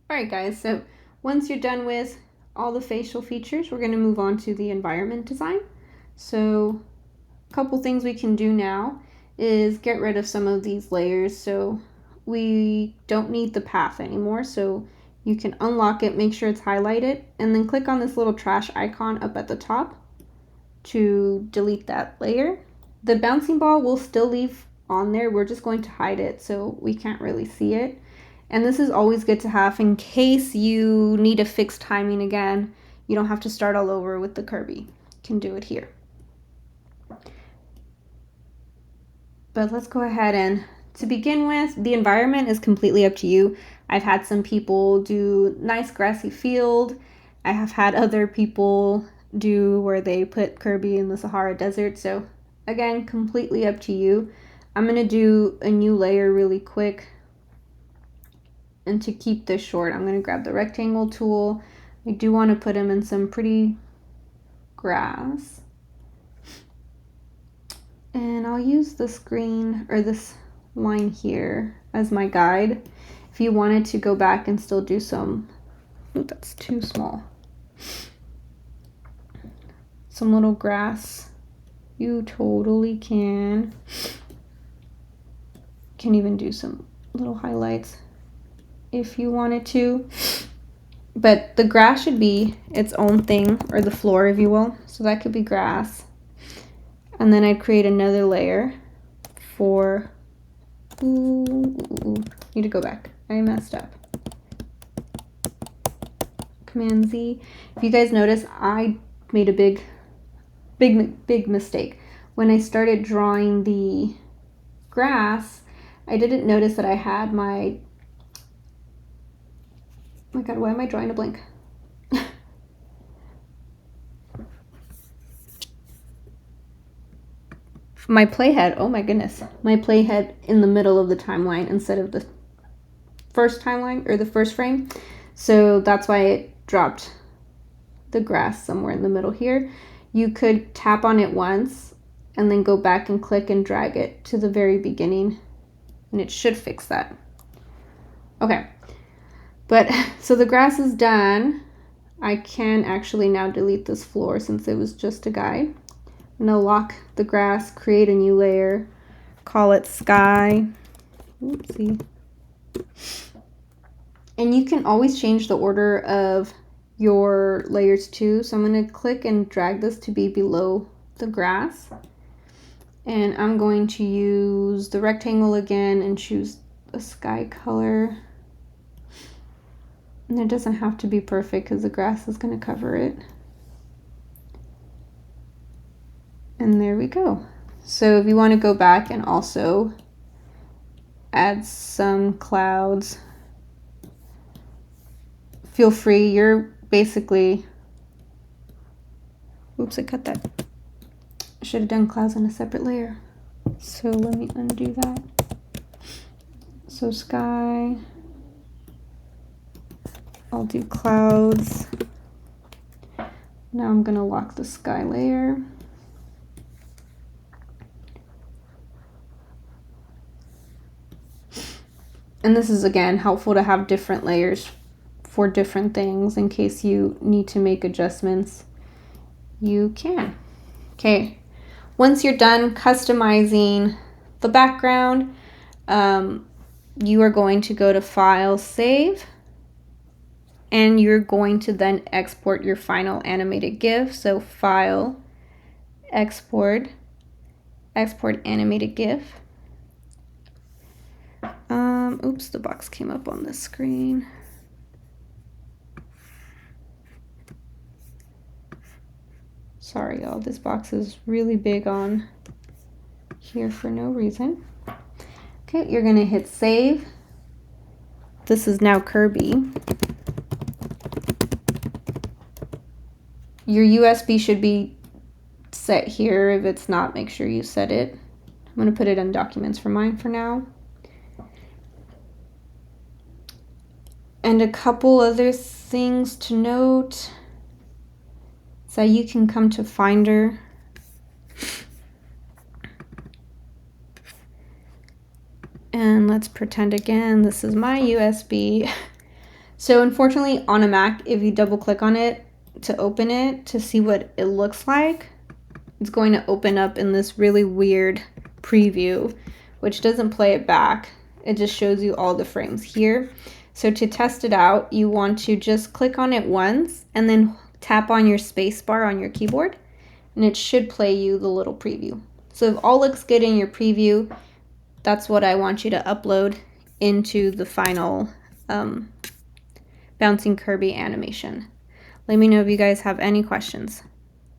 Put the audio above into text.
Alright guys, so once you're done with all the facial features, we're going to move on to the environment design. So a couple things we can do now is get rid of some of these layers. So we don't need the path anymore. So you can unlock it, make sure it's highlighted, and then click on this little trash icon up at the top to delete that layer. The bouncing ball will still leave on there. We're just going to hide it so we can't really see it. And this is always good to have in case you need a fixed timing again. You don't have to start all over with the Kirby. You can do it here. But let's go ahead and to begin with, the environment is completely up to you. I've had some people do nice grassy field. I have had other people do where they put Kirby in the Sahara Desert. So again, completely up to you. I'm going to do a new layer really quick. And to keep this short, I'm going to grab the rectangle tool. I do want to put him in some pretty grass. And I'll use this green or this line here as my guide. If you wanted to go back and still do some, ooh, that's too small. Some little grass, you totally can. Can even do some little highlights if you wanted to. But the grass should be its own thing, or the floor, if you will. So that could be grass. And then I'd create another layer for, need to go back. I messed up. Command Z. If you guys notice, I made a big mistake. When I started drawing the grass, I didn't notice that I had my, oh my god, why am I drawing a blank? My playhead, oh my goodness, my playhead in the middle of the timeline instead of the first timeline or the first frame. So that's why it dropped the grass somewhere in the middle here. You could tap on it once and then go back and click and drag it to the very beginning and it should fix that. Okay, but so the grass is done. I can actually now delete this floor since it was just a guide. I'm gonna lock the grass, create a new layer, call it sky. Oopsie. And you can always change the order of your layers too. So I'm gonna click and drag this to be below the grass. And I'm going to use the rectangle again and choose the sky color. And it doesn't have to be perfect because the grass is gonna cover it. And there we go. So if you want to go back and also add some clouds, feel free. You're basically, oops, I cut that. I should have done clouds on a separate layer. So let me undo that. So sky, I'll do clouds. Now I'm gonna lock the sky layer. And this is, again, helpful to have different layers for different things in case you need to make adjustments. You can. Okay, once you're done customizing the background, you are going to go to File, Save, and you're going to then export your final animated GIF. So File, Export, Export Animated GIF. Oops, the box came up on the screen. Sorry, y'all, this box is really big on here for no reason. Okay, you're gonna hit save. This is now Kirby. Your USB should be set here. If it's not, make sure you set it. I'm gonna put it in documents for mine for now. And a couple other things to note. So you can come to Finder. And let's pretend again, this is my USB. So unfortunately on a Mac, if you double click on it to open it to see what it looks like, it's going to open up in this really weird preview, which doesn't play it back. It just shows you all the frames here. So to test it out, you want to just click on it once and then tap on your space bar on your keyboard, and it should play you the little preview. So if all looks good in your preview, that's what I want you to upload into the final bouncing Kirby animation. Let me know if you guys have any questions.